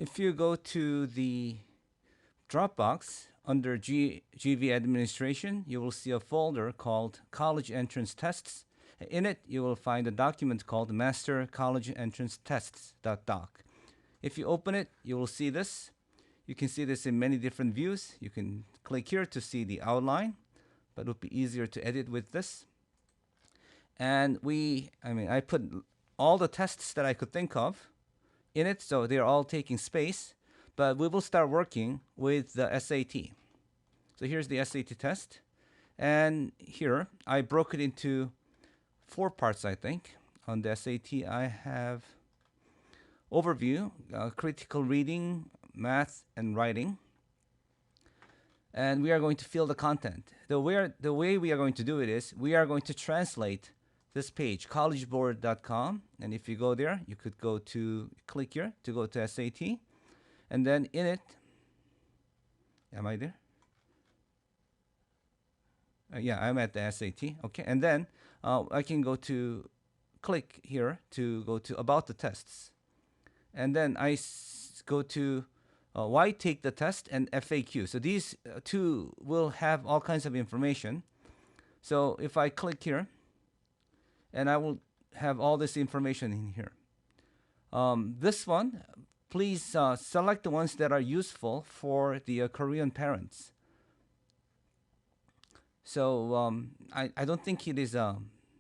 If you go to the Dropbox under GV Administration, you will see a folder called College Entrance Tests. In it, you will find a document called Master College Entrance Tests.doc. If you open it, you will see this. You can see this in many different views. You can click here to see the outline, but it would be easier to edit with this. And I put all the tests that I could think of in it, so they're all taking space. But we will start working with the SAT. So here's the SAT test. And here, I broke it into 4 parts, I think. On the SAT, I have overview, critical reading, math, and writing. And we are going to fill the content. The way we are going to do it is we are going to translate this page, collegeboard.com. And if you go there, you could click here to go to SAT. And then in it, am I there? Yeah, I'm at the SAT. Okay, and then I can click here to go to About the Tests. And then I go to Why Take the Test and FAQ. So these two will have all kinds of information. So if I click here, and I will have all this information in here. This one, please select the ones that are useful for the Korean parents. So I don't think it is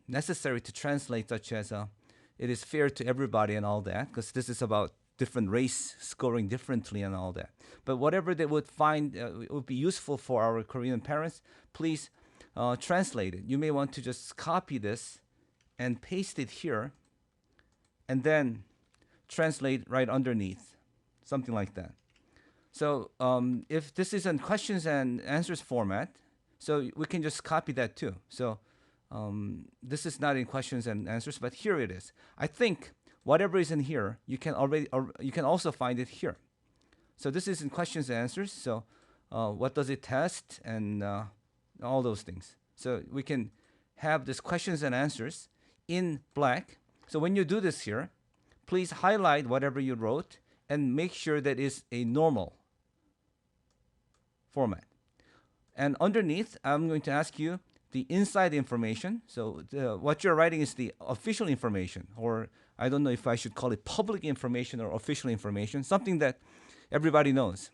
necessary to translate such as it is fair to everybody and all that, because this is about different race scoring differently and all that. But whatever they would find would be useful for our Korean parents, please translate it. You may want to just copy this and paste it here, and then translate right underneath, something like that. So if this is in questions and answers format, so we can just copy that too. So this is not in questions and answers, but here it is. I think whatever is in here, you can also find it here. So this is in questions and answers. So what does it test, and all those things. So we can have this questions and answers in black. So when you do this here, please highlight whatever you wrote and make sure that it's a normal format. And underneath, I'm going to ask you the inside information. So what you're writing is the official information, or I don't know if I should call it public information or official information, something that everybody knows,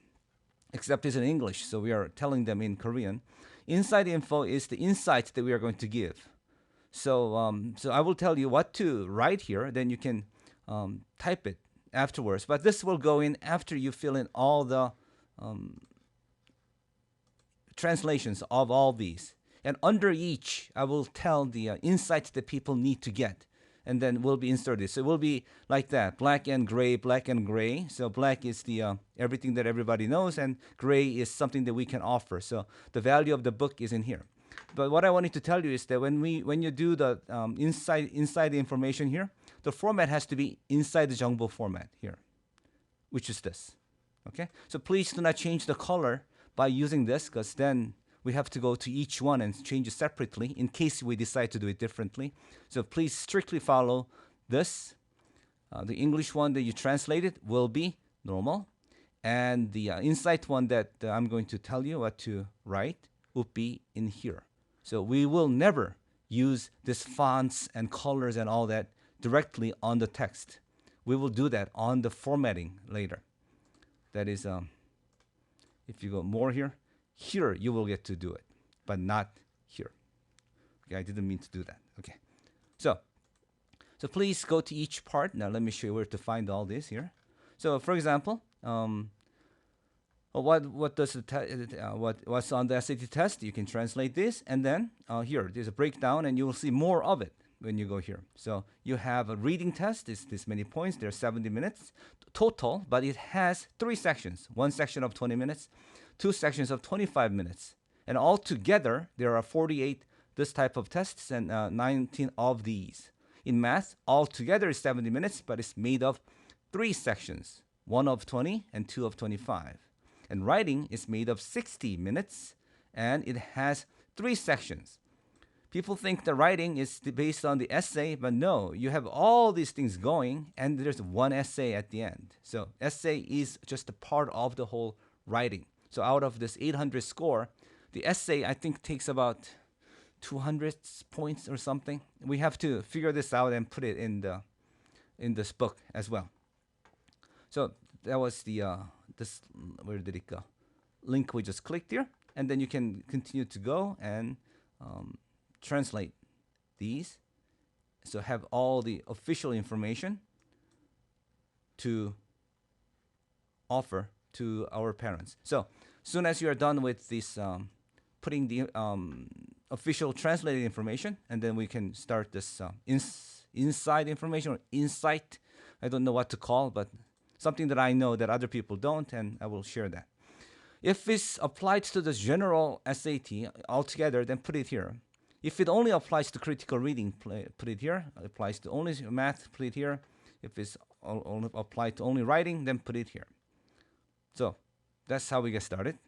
except it's in English, so we are telling them in Korean. Inside info is the insights that we are going to give. So, so I will tell you what to write here, then you can type it afterwards. But this will go in after you fill in all the translations of all these. And under each, I will tell the insights that people need to get, and then will be inserted. So it will be like that, black and gray, black and gray. So black is the everything that everybody knows, and gray is something that we can offer. So the value of the book is in here. But what I wanted to tell you is that when you do the inside the information here, the format has to be inside the 정보 format here, which is this. Okay. So please do not change the color by using this, because then we have to go to each one and change it separately in case we decide to do it differently. So please strictly follow this. The English one that you translated will be normal, and the insight one that I'm going to tell you what to write would be in here. So we will never use these fonts and colors and all that directly on the text. We will do that on the formatting later. That is, if you go more here you will get to do it, but not here. Okay, I didn't mean to do that. Okay, so please go to each part. Now let me show you where to find all this here. So for example, what's on the SAT test? You can translate this, and then here there's a breakdown, and you will see more of it when you go here. So you have a reading test. It's this many points. There's 70 minutes total, but it has 3 sections. 1 section of 20 minutes, 2 sections of 25 minutes, and altogether there are 48 this type of tests, and 19 of these. In math, altogether is 70 minutes, but it's made of 3 sections, 1 of 20 and 2 of 25. And writing is made of 60 minutes, and it has 3 sections. People think the writing is based on the essay, but no, you have all these things going, and there's one essay at the end. So essay is just a part of the whole writing. So out of this 800 score, the essay I think takes about 200 points or something. We have to figure this out and put it in this book as well. So that was the this, where did it go? Link we just clicked here, and then you can continue to go and translate these. So have all the official information to offer to our parents. So soon as you are done with this, putting the official translated information, and then we can start this inside information or insight. I don't know what to call, but something that I know that other people don't, and I will share that. If it's applied to the general SAT altogether, then put it here. If it only applies to critical reading, put it here. It applies to only math, put it here. If it's only applied to only writing, then put it here. So that's how we get started.